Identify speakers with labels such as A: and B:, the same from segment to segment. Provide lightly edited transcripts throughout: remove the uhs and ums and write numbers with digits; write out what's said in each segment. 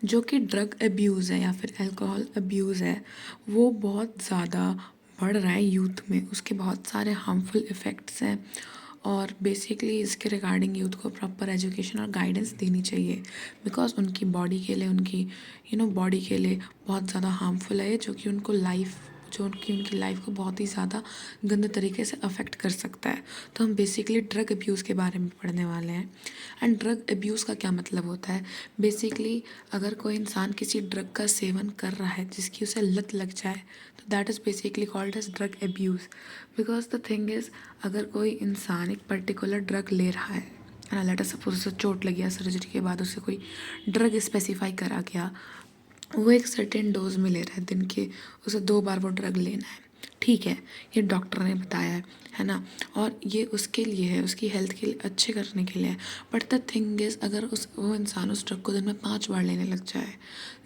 A: जो कि drug abuse है या फिर अल्कोहल अब्यूज़ है वो बहुत ज़्यादा बढ़ रहा है यूथ में, उसके बहुत सारे हार्मफुल इफ़ेक्ट्स हैं। और बेसिकली इसके रिगार्डिंग यूथ को प्रॉपर एजुकेशन और गाइडेंस देनी चाहिए, बिकॉज उनकी बॉडी के लिए, उनकी बॉडी के लिए बहुत ज़्यादा हार्मफुल है, जो कि उनको लाइफ जो उनकी लाइफ को बहुत ही ज़्यादा गंदे तरीके से अफेक्ट कर सकता है। तो हम बेसिकली ड्रग अब्यूज़ के बारे में पढ़ने वाले हैं। एंड ड्रग अब्यूज़ का क्या मतलब होता है? बेसिकली अगर कोई इंसान किसी ड्रग का सेवन कर रहा है जिसकी उसे लत लग जाए, तो that is basically called as drug abuse. Because the thing is, अगर कोई इंसान एक पर्टिकुलर ड्रग ले रहा है, लेट अस सपोज उसे चोट लगी या सर्जरी के बाद उसे कोई ड्रग स्पेसिफाई करा गया, वो एक सर्टेन डोज में ले रहा है दिन के, उसे 2 बार वो ड्रग लेना है, ठीक है, ये डॉक्टर ने बताया है ना, और ये उसके लिए है, उसकी हेल्थ के लिए अच्छे करने के लिए है। बट द थिंग इज़, अगर वो इंसान उस ड्रग को दिन में 5 बार लेने लग जाए,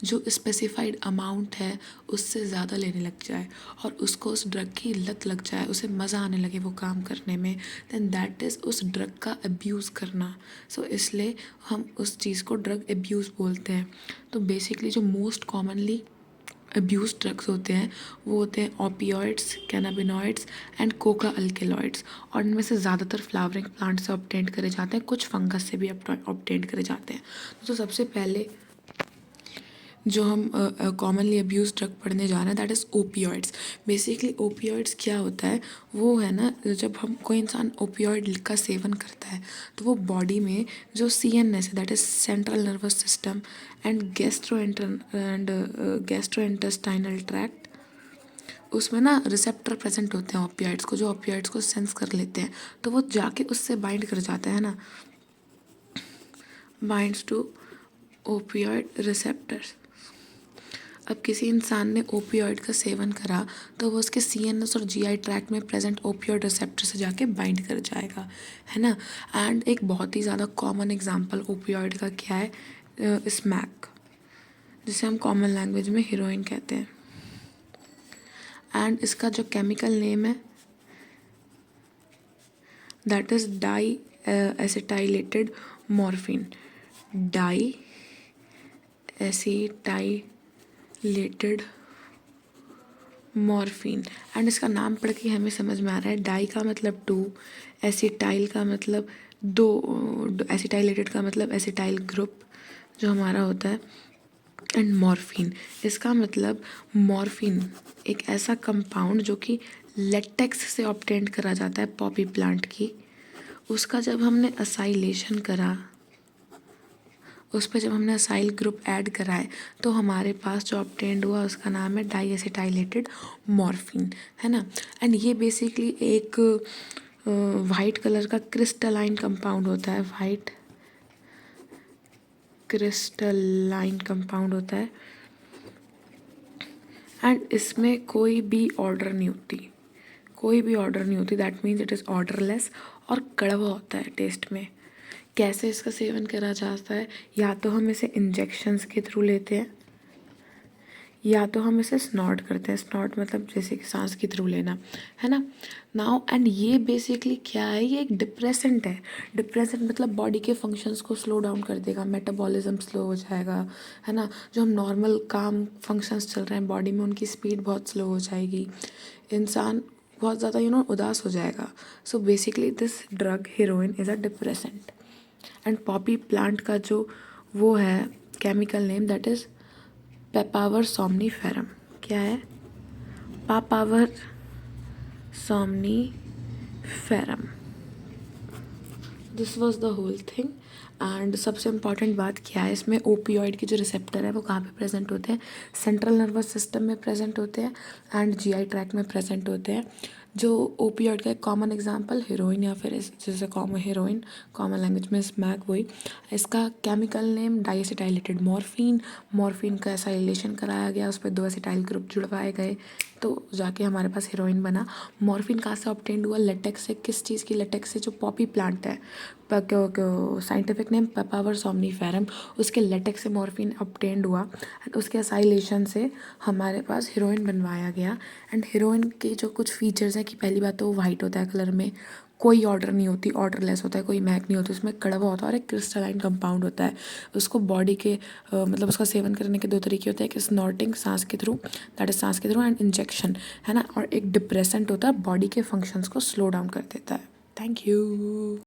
A: जो स्पेसिफाइड अमाउंट है उससे ज़्यादा लेने लग जाए, और उसको उस ड्रग की लत लग जाए, उसे मज़ा आने लगे वो काम करने में, देन दैट इज़ उस ड्रग का अब्यूज़ करना। सो इसलिए हम उस चीज़ को ड्रग अब्यूज़ बोलते हैं। तो बेसिकली जो मोस्ट कॉमनली अब्यूज ड्रग्स होते हैं वो होते हैं ओपियोइड्स, कैनाबिनॉइड्स एंड कोका अल्केलॉइड्स, और इनमें से ज़्यादातर फ्लावरिंग प्लांट से ऑब्टेन करे जाते हैं, कुछ फंगस से भी ऑब्टेन करे जाते हैं। तो सबसे पहले जो हम कॉमनली अब्यूज ड्रग पढ़ने जा रहे हैं, that is opioids. Basically opioids क्या होता है, वो है ना, जब हम कोई इंसान ओपियोइड का सेवन करता है तो वो बॉडी में जो CNS है, that is central nervous system and gastro intestinal tract, उसमें ना रिसेप्टर प्रेजेंट होते हैं ओपियोइड्स को, जो ओपियोइड्स को सेंस कर लेते हैं, तो वो जाके उससे बाइंड कर जाते हैं ना, बाइंड्स टू ओपियोइड रिसेप्टर्स। अब किसी इंसान ने ओपियोइड का सेवन करा तो वो उसके CNS और GI ट्रैक्ट में प्रेजेंट ओपियोइड रिसेप्टर से जाके बाइंड कर जाएगा, है ना। एंड एक बहुत ही ज़्यादा कॉमन एग्जांपल ओपियोइड का क्या है, स्मैक, जिसे हम कॉमन लैंग्वेज में हीरोइन कहते हैं। एंड इसका जो केमिकल नेम है, that is di acetylated morphine, di acetylated morphine. And इसका नाम पढ़ के हमें समझ में आ रहा है, डाई का मतलब 2, एसिटाइल का मतलब 2, एसिटाइलेटेड का मतलब एसिटाइल ग्रुप जो हमारा होता है, एंड मॉर्फिन, इसका मतलब मॉर्फिन एक ऐसा कंपाउंड जो कि लेटेक्स से ऑब्टेन करा जाता है पॉपी प्लांट की, उसका जब हमने असाइलेशन करा, उस पर जब हमने असाइल ग्रुप ऐड कराए, तो हमारे पास जो ऑब्टेन्ड हुआ उसका नाम है डाई एसिटाइलेटेड मॉर्फिन, है ना। एंड ये बेसिकली एक वाइट कलर का क्रिस्टलाइन कंपाउंड होता है, वाइट क्रिस्टलाइन कंपाउंड होता है। एंड इसमें कोई भी ऑर्डर नहीं होती, कोई भी ऑर्डर नहीं होती, that means it is odourless, और कड़वा होता है टेस्ट में। कैसे इसका सेवन करा जाता है, या तो हम इसे इंजेक्शंस के थ्रू लेते हैं, या तो हम इसे स्नॉट करते हैं, स्नॉट मतलब जैसे कि सांस के थ्रू लेना, है ना। नाउ एंड ये बेसिकली क्या है, ये एक डिप्रेसेंट है। डिप्रेसेंट मतलब बॉडी के फंक्शंस को स्लो डाउन कर देगा, मेटाबॉलिज्म स्लो हो जाएगा, है ना। जो हम नॉर्मल काम फंक्शंस चल रहे हैं बॉडी में, उनकी स्पीड बहुत स्लो हो जाएगी, इंसान बहुत ज़्यादा उदास हो जाएगा। So basically this drug heroin is a depressant. And poppy plant का जो वो है chemical name, that is papaver somniferum. क्या है? Papaver somniferum. This was the whole thing. And सबसे इम्पॉर्टेंट बात क्या है, इसमें ओपियोइड के जो रिसेप्टर है वो कहाँ पे प्रेजेंट होते हैं, सेंट्रल नर्वस सिस्टम में प्रेजेंट होते हैं एंड GI ट्रैक्ट में प्रेजेंट होते हैं। जो ओपियोइड का एक कॉमन एग्जांपल हीरोइन, या फिर जैसे कॉमन हीरोइन कॉमन लैंग्वेज में स्मैक, वही। इसका केमिकल नेम डाइएसिटाइलेटेड मॉर्फिन, मॉर्फिन का एसाइलेशन कराया गया, उस पर 2 एसिटाइल ग्रुप जुड़वाए गए, तो जाके हमारे पास हीरोइन बना। मॉर्फिन कहाँ से ऑब्टेन्ड हुआ, लेटेक्स से। किस चीज़ की लेटेक्स से? जो पॉपी प्लांट है, साइंटिफिक नेम पेपावर सोमनीफेरम, उसके लेटेक्स से मॉर्फिन ऑब्टेन्ड हुआ, एंड उसके असाइलेशन से हमारे पास हीरोइन बनवाया गया। एंड हीरोइन के जो कुछ फीचर्स हैं कि पहली बात तो वो वाइट होता है कलर में, कोई ऑर्डर नहीं होती, ऑर्डरलेस होता है, कोई महक नहीं होती, उसमें कड़वा होता है और एक क्रिस्टलाइन कंपाउंड होता है। उसको बॉडी के मतलब उसका सेवन करने के 2 तरीके होते हैं, एक स्नॉटिंग सांस के थ्रू, दैट इज सांस के थ्रू, एंड इंजेक्शन, है ना, और एक डिप्रेसेंट होता है, बॉडी के फंक्शंस को स्लो डाउन कर देता है। Thank you.